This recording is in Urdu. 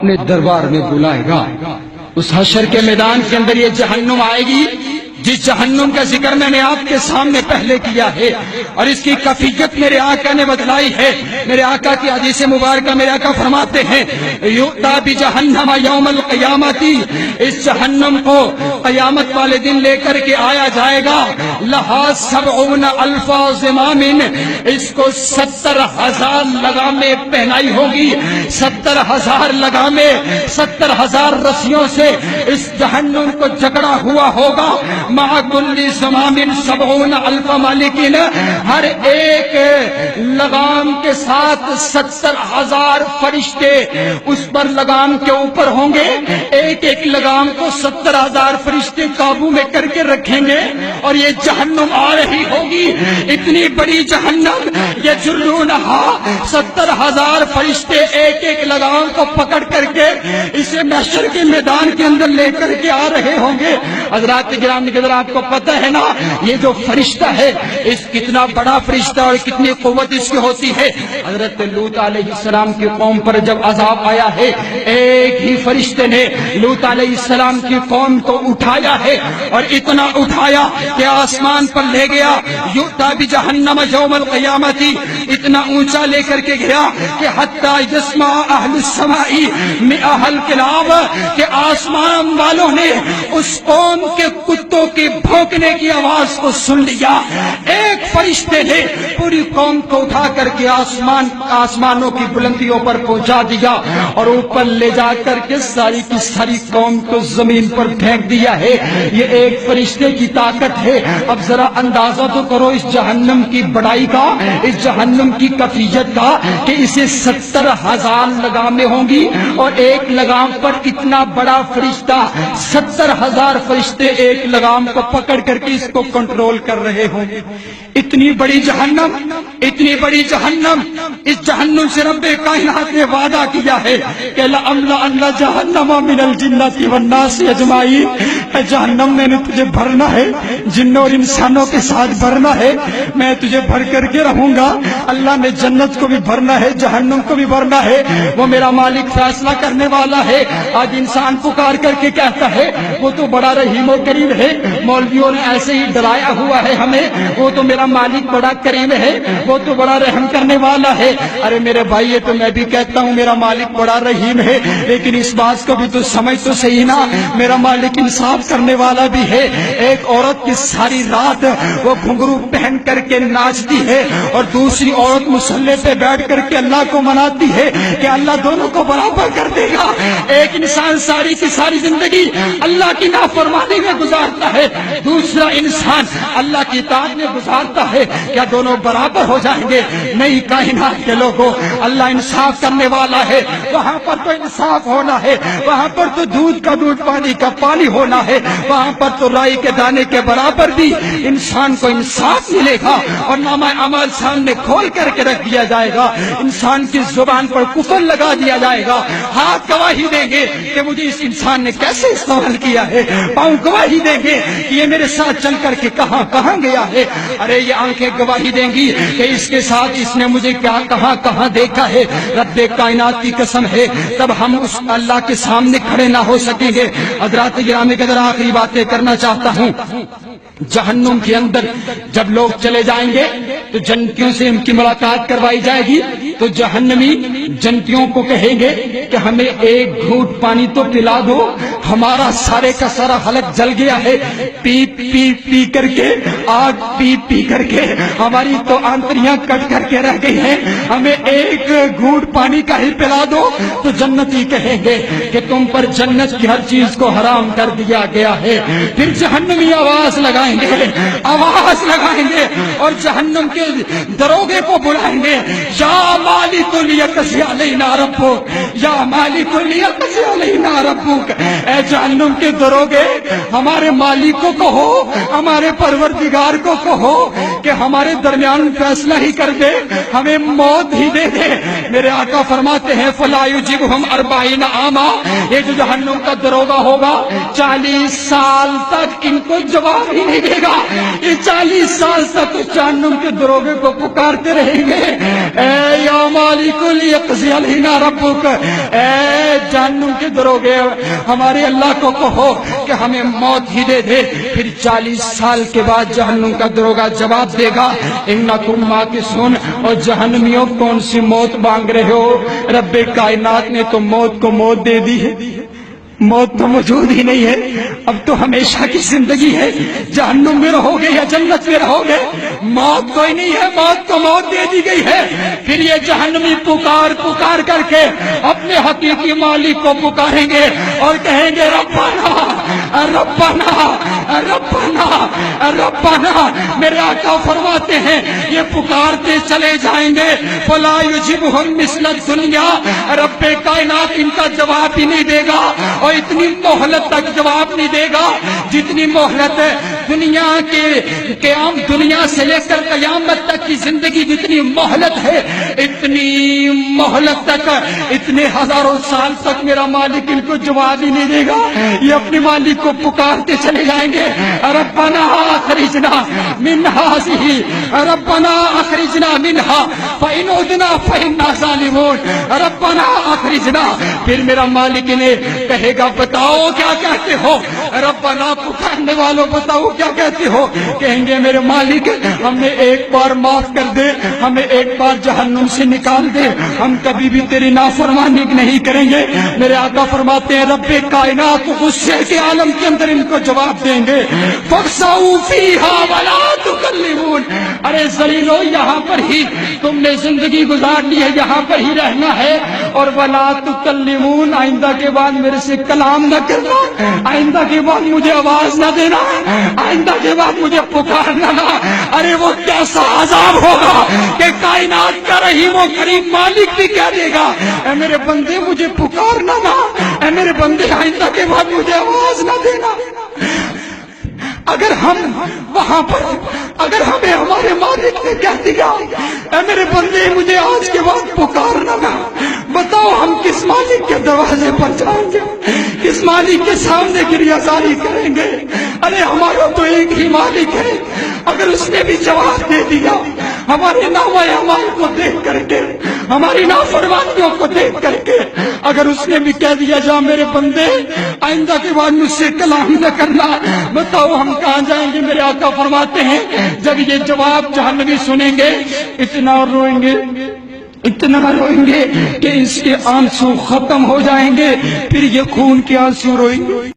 اپنے دربار میں بلائے گا۔ اس حشر کے میدان کے اندر یہ جہنم آئے گی جس جہنم کا ذکر میں نے آپ کے سامنے پہلے کیا ہے، اور اس کی کیفیت میرے آقا نے بتلائی ہے۔ میرے آقا کی حدیث مبارکہ میرے آقا فرماتے ہیں یؤتی بجہنم یوم القیامت، اس جہنم کو قیامت والے دن لے کر کے آیا جائے گا، لہا 70,000 زمام، اس کو 70,000 لگامیں پہنائی ہوگی، 70,000 لگامیں، 70,000 رسیوں سے اس جہنم کو جکڑا ہوا ہوگا۔ مع کل زمام 70,000 مالکین، ہر ایک لگام کے ساتھ 70,000 فرشتے اس پر لگام کے اوپر ہوں گے۔ ایک ایک لگام کو 70,000 فرشتے قابو میں کر کے رکھیں گے، اور یہ جہنم آ رہی ہوگی، اتنی بڑی جہنم، یجرونہا، 70,000 فرشتے ایک ایک لگام کو پکڑ کر کے اسے محشر کے میدان کے اندر لے کر کے آ رہے ہوں گے۔ حضرات گرامی کے اندر آپ کو پتہ ہے نا یہ جو فرشتہ ہے اس کتنا بڑا فرشتہ اور کتنی قوت اس کی ہوتی ہے۔ حضرت لوط علیہ السلام کی قوم پر جب عذاب آیا ہے، ایک ہی فرشتے نے لوط علیہ السلام کی قوم کو اٹھایا ہے، اور اتنا اٹھایا کہ آسمان پر لے گیا۔ یؤتی بجہنم یوم القیامت، اتنا اونچا لے کر کے گیا کہ حتی یسمع اہل السماء مئہ الکلاب، کہ آسمان والوں نے اس قوم کے کتوں کی بھونکنے کی آواز کو سن لیا۔ ایک فرشتے نے پوری قوم کو اٹھا کر کے آسمانوں کی بلندیوں پر پہنچا دیا، اور اوپر لے جا کر کے ساری کی ساری قوم کو زمین پر پھینک دیا ہے۔ یہ ایک فرشتے کی طاقت ہے۔ اب ذرا اندازہ تو کرو اس جہنم کی بڑائی کا، اس جہنم کی کیفیت کا، کہ اسے 70,000 لگامیں ہوں گی، اور ایک لگام پر اتنا بڑا فرشتہ، 70,000 فرشتے ایک لگام کو پکڑ کر کے اس کو کنٹرول کر رہے ہوں۔ اتنی بڑی جہنم، اتنی بڑی جہنم، اس جہنم سے رب کائنات نے وعدہ کیا ہے کہ لَأَمْلَأَنَّ جَهَنَّمَ مِنَ الْجِنَّةِ وَالنَّاسِ أَجْمَعِينَ، اے جہنم میں نے تجھے بھرنا ہے، جنوں اور انسانوں کے ساتھ بھرنا ہے، میں تجھے بھر کر کے رہوں گا۔ اللہ نے جنت کو بھی بھرنا ہے، جہنم کو بھی بھرنا ہے، وہ میرا مالک فیصلہ کرنے والا ہے۔ آج انسان پکار کر کے کہتا ہے وہ تو بڑا رحیم و کریم ہے، مولویوں نے ایسے ہی ڈرایا ہوا ہے ہمیں، وہ تو میرا مالک بڑا کریم ہے، وہ تو بڑا رحم کرنے والا ہے۔ ارے میرے بھائی یہ تو میں بھی کہتا ہوں میرا مالک بڑا رحیم ہے، لیکن اس بات کو بھی تو سمجھ تو صحیح نا، میرا مالک انصاف کرنے والا بھی ہے۔ ایک عورت کی ساری رات وہ گھنگرو پہن کر کے ناچتی ہے، اور دوسری عورت مصلی پہ بیٹھ کر کے اللہ کو مناتی ہے کہ اللہ دونوں کو برابر کر دے گا۔ ایک انسان ساری کی ساری زندگی اللہ کی نافرمانی میں گزارتا ہے، دوسرا انسان اللہ کی اطاعت میں گزارتا ہے، کیا دونوں برابر ہو جائیں گے؟ نہیں، کائنات کے لوگوں، اللہ انصاف کرنے والا ہے، وہاں پر تو انصاف ہونا ہے، وہاں پر تو دودھ کا دودھ، پانی کا پانی ہونا ہے، وہاں پر تو رائی کے دانے کے برابر بھی انسان کو انصاف ملے گا، اور نامہ اعمال سامنے کھول کر کے رکھ دیا جائے گا، انسان کی زبان پر کفر لگا دیا جائے گا، ہاتھ گواہی دیں گے کہ مجھے اس انسان نے کیسے استعمال کیا ہے، پاؤں گواہی دیں گے کہ یہ میرے ساتھ چل کر کے کہاں کہاں گیا ہے، ارے یہ آنکھیں گواہی دیں گی کہ اس کے ساتھ اس نے مجھے کیا کہاں کہاں دیکھا ہے۔ رب کائنات کی قسم ہے تب ہم اس اللہ کے سامنے کھڑے نہ ہو سکیں گے۔ حضرات گرامی کے اندر آخری باتیں کرنا چاہتا ہوں۔ جہنم کے اندر جب لوگ چلے جائیں گے تو جنتیوں سے ان کی ملاقات کروائی جائے گی، تو جہنمی جنتیوں کو کہیں گے کہ ہمیں ایک گھونٹ پانی تو پلا دو، ہمارا سارے کا سارا حلق جل گیا ہے، پی پی پی کر کے، آگ پی پی کر کے ہماری تو آنتریاں کٹ کر کے رہ گئی ہیں، ہمیں ایک گھونٹ پانی کا ہی پلا دو۔ تو جنتی کہیں گے کہ تم پر جنت کی ہر چیز کو حرام کر دیا گیا ہے۔ پھر جہنمی آواز لگائیں گے، آواز لگائیں گے، اور جہنم کے دروگے کو بلائیں گے، یا مالک لیقضی علینا ربک، یا مالک لیقضی علینا ربک، اے جہنم کے دروگے ہمارے مالک کو کہو، ہمارے پروردگار کو کہو کہ ہمارے درمیان فیصلہ ہی کر دے، ہمیں موت ہی دے دے۔ میرے آقا فرماتے ہیں فلا یجبہم 40 عاما، یہ جو جہنم کا دروگا ہوگا 40 سال تک ان کو جواب ہی نہیں دے گا، یہ 40 سال تک جہنم کے دروگے کو پکارتے رہیں گے، اے یا مالک لیقضی علینا ربک، اے اے جہنم کے دروگے ہمارے اللہ کو کہو کہ ہمیں موت ہی دے دے. پھر 40 سال کے بعد جہنم کا دروگا جواب دے گا انکم ماکثون. اور جہنمیوں کون سی موت مانگ رہے ہو؟ رب کائنات نے تو موت کو موت دے دی ہے. موت تو موجود ہی نہیں ہے. اب تو ہمیشہ کی زندگی ہے. جہنم میں رہو گے یا جنت میں رہو گے، موت کوئی نہیں ہے. موت کو موت دے دی گئی ہے. پھر یہ جہنمی پکار پکار کر کے اپنے حقیقی مالک کو پکاریں گے اور کہیں گے ربنا ربنا ربنا ربنا. میرے آقا فرماتے ہیں یہ پکارتے چلے جائیں گے فلا یجبہم مثل الدنیا. رب کائنات ان کا جواب ہی نہیں دے گا اور اتنی مہلت تک جواب نہیں دے گا جتنی مہلت دنیا کے قیام دنیا سے لے کر قیامت تک کی زندگی جتنی مہلت ہے اتنی مہلت تک اتنے ہزاروں سال تک میرا مالک ان کو جواب ہی نہیں دے گا. یہ اپنے مالک کو پکارتے چلے جائیں گے ربنا اخرجنا من هذه ربنا اخرجنا منها فإن عدنا فإنا ظالمون ربنا اخرجنا. پھر میرا مالک نے کہے گا بتاؤ کیا کہتے ہو؟ ربنا پکارنے والوں بتاؤ کیا کہتے ہو؟ کہیں گے میرے مالک ہمیں ایک بار معاف کر دے، ہمیں ایک بار جہنم سے نکال دے، ہم کبھی بھی تیری نافرمانی نہیں کریں گے. میرے آقا فرماتے ہیں رب کائنات غصے کے عالم کے اندر ان کو جواب دیں گے فَاخْسَئُوا فِيهَا وَلَا تُكَلِّمُونَ. ارے ذلیلو یہاں پر ہی تم نے زندگی گزارنی ہے، یہاں پر ہی رہنا ہے. اور وَلَا تُكَلِّمُونَ آئندہ کے بعد میرے سے کلام نہ کرنا، آئندہ کے بعد مجھے آواز نہ دینا، آئندہ کے بعد مجھے پکارنا نہ. ارے وہ کیسا عذاب ہوگا کہ کائنات کا رحیم و کریم مالک بھی کہہ دے گا اے میرے بندے مجھے پکارنا نہ، اے میرے بندے آئندہ کے بعد مجھے آواز نہ دینا. اگر ہم وہاں پر اگر ہمیں ہمارے مالک نے کہہ دیا اے میرے بندے مجھے آج کے بعد پکارنا نہ، بتاؤ ہم کس مالک کے دروازے پر جائیں گے، کس مالک کے سامنے گریہزاری کریں گے؟ ارے ہمارا تو ایک ہی مالک ہے. اگر اس نے بھی جواب دے دیا ہمارے نامہ اعمال کو دیکھ کر کے، ہماری نافرمانیوں کو دیکھ کر کے، اگر اس نے بھی کہہ دیا جا میرے بندے آئندہ کے بعد مجھ سے کلام نہ کرنا، بتاؤ ہم کہاں جائیں گے؟ میرے آقا فرماتے ہیں جب یہ جواب جہنمی سنیں گے اتنا روئیں گے، اتنا روئیں گے کہ اس کے آنسو ختم ہو جائیں گے. پھر یہ خون کے آنسو روئیں گے.